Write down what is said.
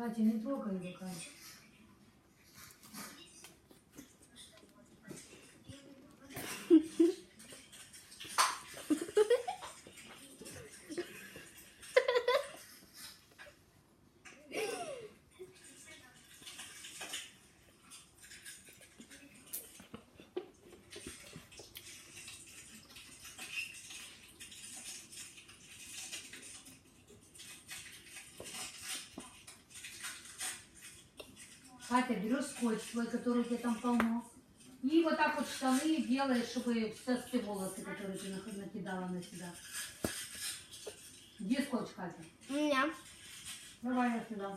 Катя, не трогай его, Катя. Катя, берешь скотч свой, который у тебя там полно, и вот так вот штаны делаешь, чтобы все волосы, которые ты накидала на себя. Где скотч, Катя? У меня. Давай я сюда.